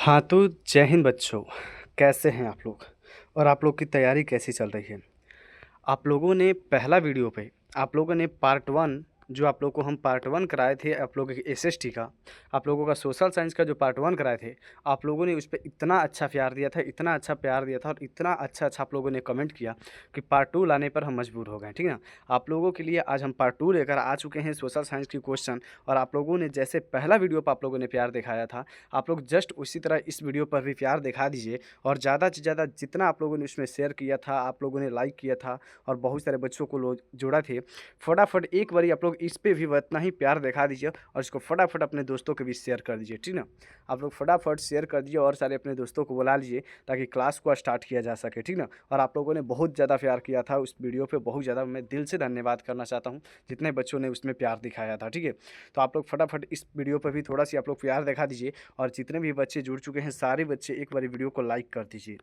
हाँ, तो जय हिंद बच्चों, कैसे हैं आप लोग? और आप लोग की तैयारी कैसी चल रही है? आप लोगों ने पहला वीडियो पे आप लोगों ने पार्ट 1 जो आप लोग को हम पार्ट 1 कराए थे आप लोगों के एसएसटी का, आप लोगों का सोशल साइंस का जो पार्ट 1 कराए थे, आप लोगों ने उस पे इतना अच्छा प्यार दिया था, इतना अच्छा प्यार दिया था और इतना अच्छा-अच्छा आप लोगों ने कमेंट किया कि पार्ट 2 लाने पर हम मजबूर हो गए, ठीक है ना? आप लोगों के लिए आज हम पार्ट 2 लेकर आ चुके हैं सोशल साइंस की क्वेश्चन। और आप लोगों ने जैसे पहला वीडियो पे आप लोगों ने प्यार दिखाया था, आप लोग जस्ट उसी तरह इस वीडियो पर भी प्यार दिखा दीजिए और ज़्यादा से ज़्यादा जितना आप लोगों ने उसमें शेयर किया था, आप लोगों ने लाइक किया था और बहुत सारे बच्चों को लो जोड़ा थे, फटाफट एक बारी आप लोग इस पे भी उतना ही प्यार दिखा दीजिए और इसको फटाफट अपने दोस्तों के बीच शेयर कर दीजिए, ठीक ना? आप लोग फटाफट शेयर कर दीजिए और सारे अपने दोस्तों को बुला लीजिए ताकि क्लास को स्टार्ट किया जा सके, ठीक ना? और आप लोगों ने बहुत ज़्यादा प्यार किया था उस वीडियो पे, बहुत ज़्यादा मैं दिल से धन्यवाद करना चाहता हूँ जितने बच्चों ने उसमें प्यार दिखाया था, ठीक है? तो आप लोग फटाफट इस वीडियो पर भी थोड़ा सी आप लोग प्यार दिखा दीजिए और जितने भी बच्चे जुड़ चुके हैं सारे बच्चे एक बारी वीडियो को लाइक कर दीजिए।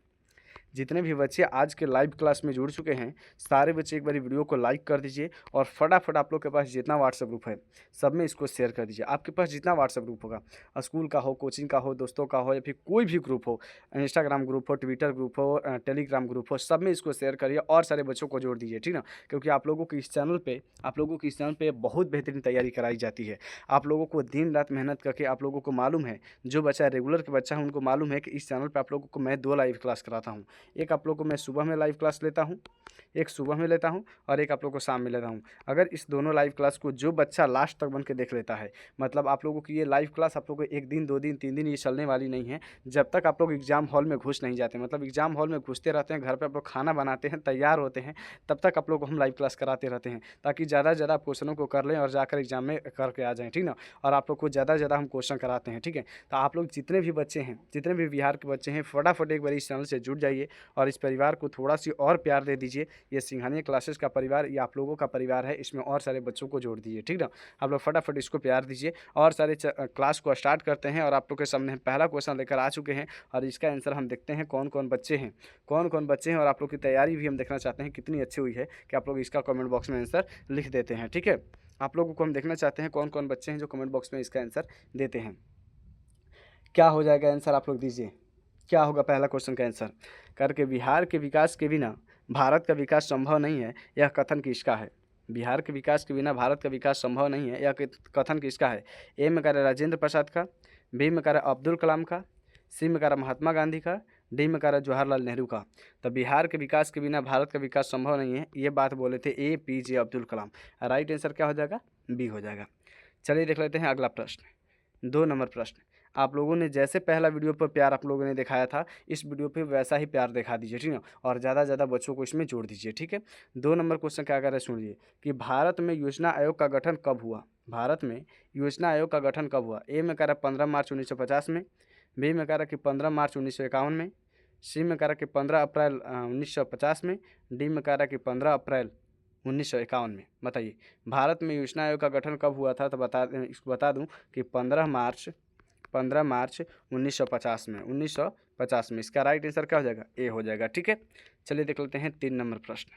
जितने भी बच्चे आज के लाइव क्लास में जुड़ चुके हैं, सारे बच्चे एक बार वीडियो को लाइक कर दीजिए और फटाफट आप लोग के पास जितना व्हाट्सएप ग्रुप है, सब में इसको शेयर कर दीजिए। आपके पास जितना व्हाट्सएप ग्रुप होगा, स्कूल का हो, कोचिंग का हो, दोस्तों का हो या फिर कोई भी ग्रुप हो, इंस्टाग्राम ग्रुप हो, ट्विटर ग्रुप हो, टेलीग्राम ग्रुप हो, सब में इसको शेयर करिए और सारे बच्चों को जोड़ दीजिए, ठीक ना? क्योंकि आप लोगों की इस चैनल पे बहुत बेहतरीन तैयारी कराई जाती है। आप लोगों को दिन रात मेहनत करके आप लोगों को मालूम है, जो बच्चा रेगुलर के बच्चा है उनको मालूम है कि इस चैनल पर आप लोगों को मैं 2 लाइव क्लास कराता हूँ। एक आप लोग को मैं सुबह में लाइव क्लास लेता हूँ, एक सुबह में लेता हूँ और एक आप लोग को शाम में लेता हूँ। अगर इस दोनों लाइव क्लास को जो बच्चा लास्ट तक बन के देख लेता है, मतलब आप लोगों की ये लाइव क्लास आप लोगों को 1 दिन, 2 दिन, 3 दिन ये चलने वाली नहीं है, जब तक आप लोग एग्ज़ाम हॉल में घुस नहीं जाते। मतलब एग्ज़ाम हॉल में घुसते रहते हैं, घर पे आप लोग खाना बनाते हैं, तैयार होते हैं, तब तक आप लोग को हम लाइव क्लास कराते रहते हैं, ताकि ज़्यादा से ज़्यादा आप क्वेश्चनों को कर लें और जाकर एग्ज़ाम में करके आ जाएँ, ठीक ना? और आप लोग को ज़्यादा से ज़्यादा हम क्वेश्चन कराते हैं, ठीक है? तो आप लोग जितने भी बच्चे हैं, जितने भी बिहार के बच्चे हैं, फटाफट एक बार इस चैनल से जुड़ जाइए और इस परिवार को थोड़ा-सी और प्यार दे दीजिए। ये सिंघानिया क्लासेस का परिवार ये आप लोगों का परिवार है, इसमें और सारे बच्चों को जोड़ दीजिए, ठीक ना? आप लोग फटाफट इसको प्यार दीजिए और सारे क्लास को स्टार्ट करते हैं और आप लोग के सामने हम पहला क्वेश्चन लेकर आ चुके हैं और इसका आंसर हम देखते हैं कौन-कौन बच्चे हैं, कौन-कौन बच्चे हैं और आप लोग की तैयारी भी हम देखना चाहते हैं कितनी अच्छी हुई है कि आप लोग इसका कमेंट बॉक्स में आंसर लिख देते हैं, ठीक है? आप लोगों को हम देखना चाहते हैं कौन-कौन बच्चे हैं जो कमेंट बॉक्स में इसका आंसर देते हैं। क्या हो जाएगा आंसर आप लोग दीजिए। क्या होगा पहला क्वेश्चन का आंसर? करके बिहार के विकास के बिना भारत का विकास संभव नहीं है, यह कथन किसका है? बिहार के विकास के बिना भारत का विकास संभव नहीं है, यह कथन किसका है? ए में कह रहा है राजेंद्र प्रसाद का, बी में कह रहा है अब्दुल कलाम का, सी में कह रहा है महात्मा गांधी का, डी में कह रहा है जवाहरलाल नेहरू का। तो बिहार के विकास के बिना भारत का विकास संभव नहीं है, ये बात बोले थे APJ Abdul Kalam. Right answer क्या हो जाएगा? बी हो जाएगा। चलिए देख लेते हैं अगला प्रश्न, 2 नंबर प्रश्न। आप लोगों ने जैसे पहला वीडियो पर प्यार आप लोगों ने दिखाया था, इस वीडियो पे वैसा ही प्यार दिखा दीजिए, ठीक है? और ज़्यादा से ज़्यादा बच्चों को इसमें जोड़ दीजिए, ठीक है? 2 नंबर क्वेश्चन क्या कह रहा है सुनिए कि भारत में योजना आयोग का गठन कब हुआ? भारत में योजना आयोग का गठन कब हुआ? ए में कह रहा है 15 मार्च 1950 में, बी में कह रहा है कि 15 मार्च 1951 में, सी में कह रहा है कि 15 अप्रैल 1950 में, डी में कह रहा है कि 15 अप्रैल 1951 में। बताइए भारत में योजना आयोग का गठन कब हुआ था? तो बता दूं कि 15 मार्च 1950 में, 1950 में। इसका राइट आंसर क्या हो जाएगा? ए हो जाएगा, ठीक है? चलिए देख लेते हैं 3 नंबर प्रश्न।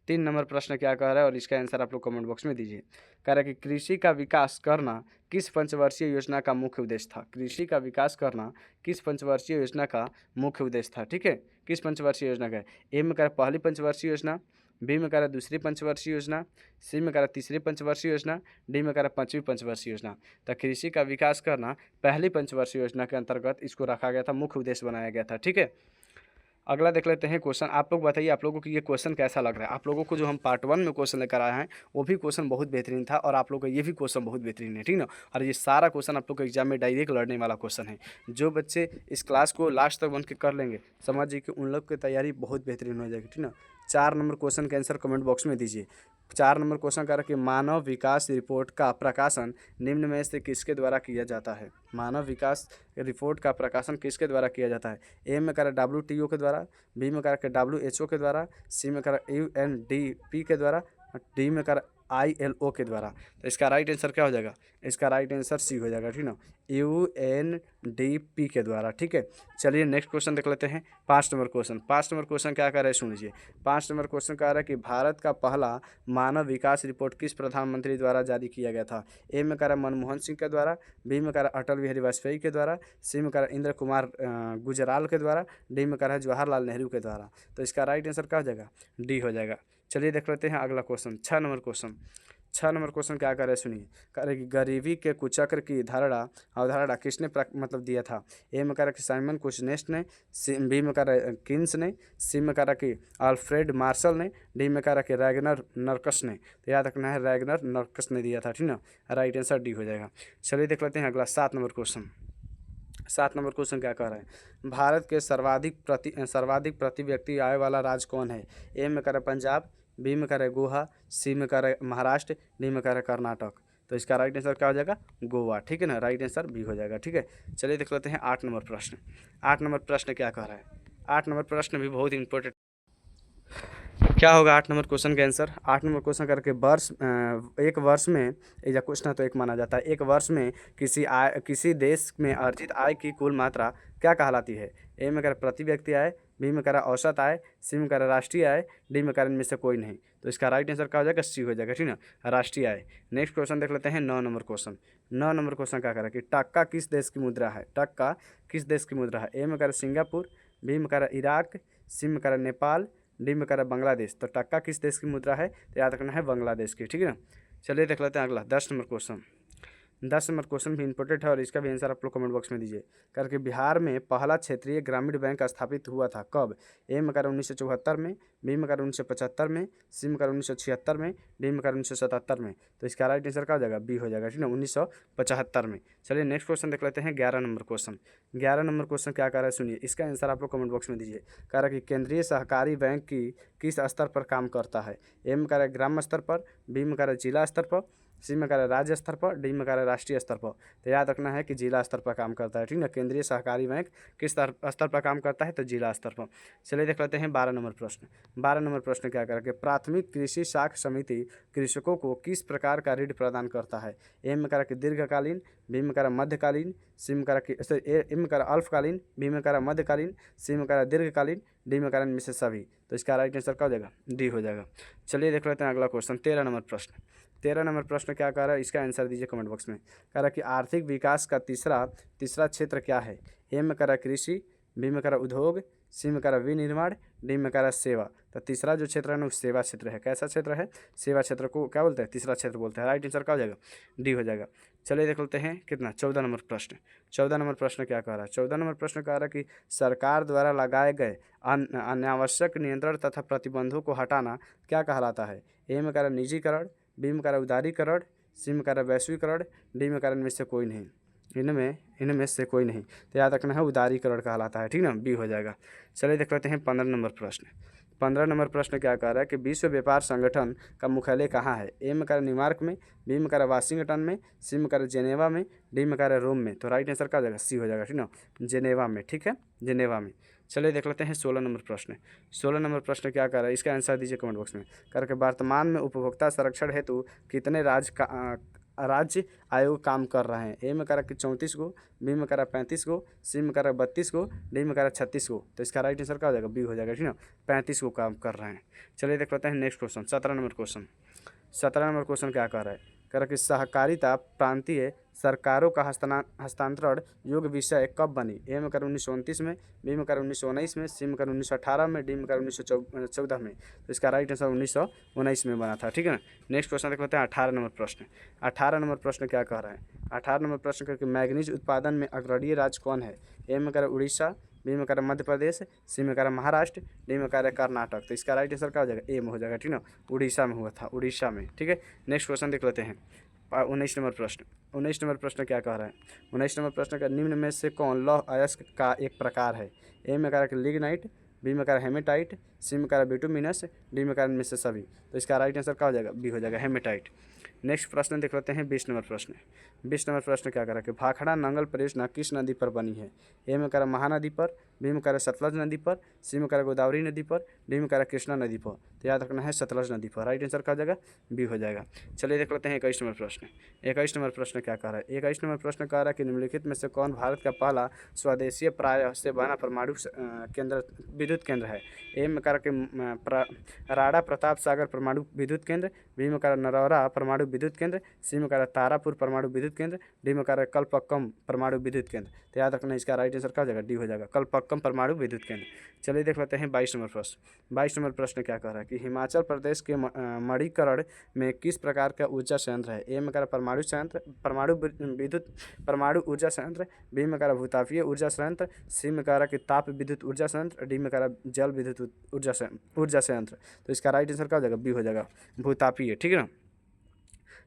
3 नंबर प्रश्न क्या कह रहा है और इसका आंसर आप लोग कमेंट बॉक्स में दीजिए। कह रहा है कि कृषि का विकास करना किस पंचवर्षीय योजना का मुख्य उद्देश्य था? कृषि का विकास करना किस पंचवर्षीय योजना का मुख्य उद्देश्य था? ठीक है, किस पंचवर्षीय योजना का है? ए में कह रहा है पहली पंचवर्षीय योजना, बी में कह रहा है दूसरी पंचवर्षीय योजना, सी में कह रहा है तीसरी पंचवर्षीय योजना, डी में कह रहा है पांचवी पंचवर्षीय योजना। तो कृषि का विकास करना पहली पंचवर्षीय योजना के अंतर्गत इसको रखा गया था, मुख्य उद्देश्य बनाया गया था, ठीक है? अगला देख लेते हैं क्वेश्चन। आप लोग बताइए आप लोगों को ये क्वेश्चन कैसा लग रहा है? आप लोगों को जो हम पार्ट 1 में क्वेश्चन लेकर आए हैं वो भी क्वेश्चन बहुत बेहतरीन था और आप लोग का ये भी क्वेश्चन बहुत बेहतरीन है, ठीक ना? और ये सारा क्वेश्चन आप लोग को एग्जाम में डायरेक्ट लड़ने वाला क्वेश्चन है। जो बच्चे इस क्लास को लास्ट तक बन के कर लेंगे, समझिए कि उन लोग की तैयारी बहुत बेहतरीन हो जाएगी, ठीक ना? 4 नंबर क्वेश्चन का आंसर कमेंट बॉक्स में दीजिए। 4 नंबर क्वेश्चन कह रहा है कि मानव विकास रिपोर्ट का प्रकाशन निम्न में से किसके द्वारा किया जाता है? मानव विकास रिपोर्ट का प्रकाशन किसके द्वारा किया जाता है? ए में कह रहा है WTO के द्वारा, बी में कह रहा है WHO के द्वारा, सी में कह रहा है UNDP के द्वारा, डी में कह रहा ILO के द्वारा। तो इसका राइट आंसर क्या हो जाएगा? इसका राइट आंसर सी हो जाएगा, ठीक ना, UNDP के द्वारा। ठीक है, चलिए नेक्स्ट क्वेश्चन देख लेते हैं। 5 नंबर क्वेश्चन। 5 नंबर क्वेश्चन क्या कह रहा है सुन लीजिए। 5 नंबर क्वेश्चन कह रहा है कि भारत का पहला मानव विकास रिपोर्ट किस प्रधानमंत्री द्वारा जारी किया गया था? ए में कह रहा मनमोहन सिंह के द्वारा, बी में कह रहा अटल बिहारी वाजपेयी के द्वारा, सी में कह रहा इंद्र कुमार गुजराल के द्वारा, डी में कह रहा है जवाहरलाल नेहरू के द्वारा। तो इसका राइट आंसर क्या हो जाएगा? डी हो जाएगा। चलिए देख लेते हैं अगला question. 6 number question. 6 number question क्या कर रहे हैं सुनिए। कह रहे कि गरीबी के कुचक्र की अवधारणा किसने मतलब दिया था? ए में कह रहा कि साइमन कुजनेस ने, बी में कह रहा किन्स ने, सी में कह रहा कि अल्फ्रेड मार्शल ने, डी में कह रहा कि रैगनर नर्कस ने। तो याद रखना है रैगनर नर्कस ने दिया था, ठीक ना, राइट आंसर डी हो जाएगा। चलिए देख लेते हैं अगला 7 नंबर क्वेश्चन। 7 नंबर क्वेश्चन क्या कह रहा है? भारत के सर्वाधिक प्रति व्यक्ति आय वाला राज्य कौन है? ए में कह रहा पंजाब, बी में कह रहा गोवा, सी में कह रहा महाराष्ट्र, डी में कह रहा कर्नाटक। तो इसका राइट आंसर क्या हो जाएगा? गोवा। ठीक है ना, राइट आंसर बी हो जाएगा। ठीक है, चलिए देख लेते हैं 8 नंबर प्रश्न। 8 नंबर प्रश्न क्या कह रहा है? 8 नंबर प्रश्न भी बहुत इंपॉर्टेंट। क्या होगा 8 नंबर क्वेश्चन का आंसर? 8 नंबर क्वेश्चन करके एक वर्ष में, या क्वेश्चन तो एक माना जाता है, एक वर्ष में किसी देश में अर्जित आय की कुल मात्रा क्या कहलाती है? ए में कह रहा प्रति व्यक्ति आय, बी में कह रहा औसत आय, सी में कह रहा राष्ट्रीय आय, डी में कह रहा इनमें से कोई नहीं। तो इसका राइट आंसर क्या हो जाएगा? सी हो जाएगा, ठीक ना, राष्ट्रीय आय। नेक्स्ट क्वेश्चन देख लेते हैं 9 नंबर क्वेश्चन। 9 नंबर क्वेश्चन क्या कह रहा है कि टक्का किस देश की मुद्रा है? टक्का किस देश की मुद्रा है? ए में कह रहा सिंगापुर, बी में कह रहा इराक, सी में कह रहा नेपाल, डी में कह रहा बांग्लादेश। तो टक्का किस देश की मुद्रा है? तो याद रखना है बांग्लादेश की, ठीक है ना। चलिए देख लेते हैं अगला 10 नंबर क्वेश्चन। 10 नंबर क्वेश्चन भी इंपॉर्टेंट है और इसका भी आंसर आप लोग कमेंट बॉक्स में दीजिए। करके बिहार में पहला क्षेत्रीय ग्रामीण बैंक स्थापित हुआ था कब? ए में कर 1974 में, बी में कर 1975 में, सी में कर 1976 में, डी में कर 1977 में। तो इसका राइट आंसर क्या हो जाएगा? बी हो जाएगा, ठीक है, 1975 में। चलिए नेक्स्ट क्वेश्चन देख लेते हैं 11 नंबर क्वेश्चन। 11 नंबर क्वेश्चन क्या कह रहा है सुनिए, इसका आंसर आप लोग कमेंट बॉक्स में दीजिए। कह रहा है कि केंद्रीय सहकारी बैंक की किस स्तर पर काम करता है? ए में कह रहा है ग्राम स्तर पर, बी में कह रहा है जिला स्तर पर, सी में कह रहा है राज्य स्तर पर, डी में कह रहा है राष्ट्रीय स्तर पर। तो याद रखना है कि जिला स्तर पर काम करता है, ठीक है। केंद्रीय सहकारी बैंक किस स्तर पर काम करता है? तो जिला स्तर पर। चलिए देख लेते हैं 12 नंबर प्रश्न। 12 नंबर प्रश्न क्या कर प्राथमिक कृषि साख समिति कृषकों को किस प्रकार का ऋण प्रदान करता है? ए में कह रहा कि दीर्घकालीन, बी में कह रहा मध्यकालीन, सी में कह रहा कि ए में कह रहा अल्पकालीन, बी में कह रहा मध्यकालीन, सी में कह रहा दीर्घकालीन, डी में कह रहा इनमें से सभी। तो इसका राइट आंसर क्या हो जाएगा? डी हो जाएगा। चलिए देख लेते हैं अगला क्वेश्चन 13 नंबर प्रश्न। 13 नंबर प्रश्न क्या कह रहा है, इसका आंसर दीजिए कमेंट बॉक्स में। कह रहा है कि आर्थिक विकास का तीसरा क्षेत्र क्या है? ए में कह रहा कृषि, बी में कह रहा उद्योग, सी में कह रहा विनिर्माण, डी में कह रहा सेवा। तो तीसरा जो क्षेत्र है ना वो सेवा क्षेत्र है। कैसा क्षेत्र है? सेवा क्षेत्र को क्या बोलते हैं? तीसरा क्षेत्र बोलते हैं। राइट आंसर क्या हो जाएगा? डी हो जाएगा। चलिए देख लेते हैं कितना 14 नंबर प्रश्न। 14 नंबर प्रश्न क्या कह रहा है? 14 नंबर प्रश्न कह रहा है कि सरकार द्वारा लगाए गए अनावश्यक नियंत्रण तथा प्रतिबंधों को हटाना क्या कहलाता है? ए में कह रहा निजीकरण, बी में कह रहा उदारीकरण, सी में कह रहा वैश्वीकरण, डी में कह रहा इनमें से कोई नहीं। इनमें से कोई नहीं। तो याद रखना है उदारीकरण कहलाता है, ठीक ना, बी हो जाएगा। चलिए देख लेते हैं 15 नंबर प्रश्न। 15 नंबर प्रश्न क्या कह रहा है कि विश्व व्यापार संगठन का मुख्यालय कहाँ है? ए में कह रहा न्यूयॉर्क में, बी में कह रहा वाशिंगटन में, सी में कह रहा जेनेवा में, डी में कह रहा रोम में। तो राइट आंसर क्या हो जाएगा? सी हो जाएगा, ठीक ना, जेनेवा में। ठीक है, जेनेवा में। चलिए देख लेते हैं 16 नंबर प्रश्न। 16 नंबर प्रश्न क्या कह रहा है, इसका आंसर दीजिए कमेंट बॉक्स में। करके वर्तमान में उपभोक्ता संरक्षण हेतु कितने राज्य आयोग काम कर रहे हैं? ए में कह रहा कि 34 गो, बी में कह रहा 35 गो, सी में कह रहा 32 गो, डी में कह रहा 36 गो। तो इसका राइट आंसर क्या हो जाएगा? बी हो जाएगा, ठीक ना, 35 गो काम कर रहे हैं। चलिए देख लेते हैं next question 17 number question. 17 number question क्या कह रहा है? कह रहा कि सहकारिता प्रांतीय सरकारों का हस्तांतरण योग्य विषय कब बनी? ए में कर 1929 में, बी में कर 1919 में, सी में कर 1918 में, डी में कर 1914 में। तो इसका राइट आंसर 1919 में बना था, ठीक है ना। नेक्स्ट क्वेश्चन देख लेते हैं 18 नंबर प्रश्न। 18 नंबर प्रश्न क्या कह रहा है? 18 नंबर प्रश्न करके मैग्नीज उत्पादन में अग्रणीय राज्य कौन है? ए में कर उड़ीसा, बी में कह रहा मध्य प्रदेश, सी में कह रहा महाराष्ट्र, डी में कह रहा कर्नाटक। तो इसका राइट आंसर क्या हो जाएगा? ए में हो जाएगा, ठीक ना, उड़ीसा में हुआ था, उड़ीसा में। ठीक है, नेक्स्ट क्वेश्चन देख लेते हैं 19 नंबर प्रश्न। 19 नंबर प्रश्न क्या कह रहा है? 19 नंबर प्रश्न का निम्न में से कौन लौह अयस्क का एक प्रकार है? ए में कह रहा लिग्नाइट, बी में कह रहा हेमेटाइट, सी में कह रहा बिटुमिनस, डी में कह रहा इनमें से सभी। तो इसका राइट आंसर क्या हो जाएगा? बी हो जाएगा, हेमेटाइट। नेक्स्ट प्रश्न देख लेते हैं 20 नंबर प्रश्न। 20 नंबर प्रश्न क्या करा कि भाखड़ा नंगल परियोजना किस नदी पर बनी है? ए में करा महानदी पर, बी में करा सतलज नदी पर, सी में करा गोदावरी नदी पर, डी में करा कृष्णा नदी पर। तो याद रखना है सतलज नदी पर। राइट आंसर क्या हो जाएगा? बी हो जाएगा। चलिए देख लेते हैं 21 नंबर प्रश्न। 21 नंबर प्रश्न क्या कह रहा है? 21 नंबर प्रश्न कह रहा है कि निम्नलिखित में से कौन भारत का पहला स्वदेशीय प्राय से बना परमाणु केंद्र विद्युत केंद्र है? ए में करा कि राणा प्रताप सागर परमाणु विद्युत केंद्र, बी में करा नरौरा परमाणु विद्युत केंद्र, सी में करा तारापुर परमाणु विद्युत केंद्र, डी में करा कलपक्कम परमाणु विद्युत केंद्र। तो याद रखना इसका राइट आंसर क्या हो जाएगा? डी हो जाएगा, कलपक्कम परमाणु विद्युत केंद्र। चलिए देख लेते हैं 22 नंबर प्रश्न। 22 नंबर प्रश्न क्या कह रहा है कि हिमाचल प्रदेश के मणिकर्ण में किस प्रकार का ऊर्जा संयंत्र है? ए में करा परमाणु संयंत्र, परमाणु ऊर्जा संयंत्र, बी में करा भूतापीय ऊर्जा संयंत्र, सी में करा कि ताप विद्युत ऊर्जा संयंत्र, डी में करा जल विद्युत ऊर्जा संयंत्र। तो इसका राइट आंसर क्या हो जाएगा? बी हो जाएगा, भूतापीय। ठीक है ना।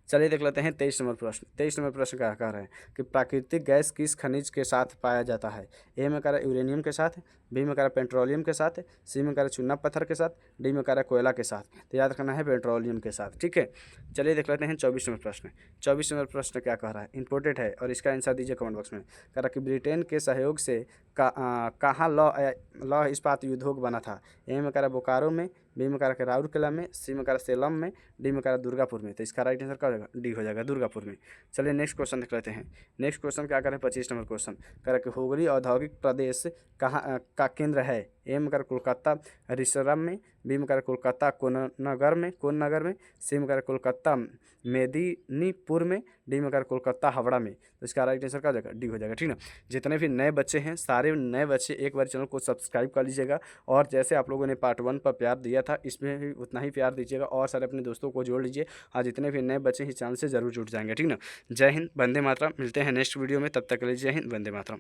चलिए देख लेते हैं 23 नंबर प्रश्न। 23 नंबर प्रश्न क्या कह रहे हैं कि प्राकृतिक गैस किस खनिज के साथ पाया जाता है? ए में करा यूरेनियम के साथ, बी में करा पेट्रोलियम के साथ, सी में करा चूना पत्थर के साथ, डी में करा कोयला के साथ। तो याद रखना है पेट्रोलियम के साथ। ठीक है। चलिए देख लेते हैं 24 नंबर प्रश्न। 24 नंबर प्रश्न क्या कह रहा है? इंपोर्टेंट है और इसका आंसर दीजिए कमेंट बॉक्स में। कह रहा कि ब्रिटेन के सहयोग से कहाँ लौह इस्पात उद्योग बना था? ए में करा बोकारो में, बी में करा के राउरकेला में, सी में करा सेलम में, डी में करा दुर्गापुर में। तो इसका राइट आंसर क्या हो जाएगा? डी हो जाएगा, दुर्गापुर में। चलिए नेक्स्ट क्वेश्चन देख लेते हैं। नेक्स्ट क्वेश्चन क्या करें? 25 नंबर क्वेश्चन कह रहा कि हुगली औद्योगिक प्रदेश कहाँ का केंद्र है? ए में करा कोलकाता रिसरम में, बी में करा कोलकाता कोन नगर में, सी में करा कोलकाता मेदिनीपुर में, डी में करा कोलकाता हावड़ा में। तो इसका राइट आंसर क्या हो जाएगा? डी हो जाएगा। ठीक ना। जितने भी नए बच्चे हैं, सारे नए बच्चे एक बार चैनल को सब्सक्राइब कर लीजिएगा और जैसे आप लोगों ने पार्ट 1 पर प्यार दिया था, इसमें भी उतना ही प्यार दीजिएगा और सारे अपने दोस्तों को जोड़ लीजिए। आज जितने भी नए बच्चे हैं इस चैनल से जरूर जुड़ जाएंगे। ठीक ना। जय हिंद, वंदे मातरम। मिलते हैं नेक्स्ट वीडियो में, तब तक के लिए जय हिंद, वंदे मातरम।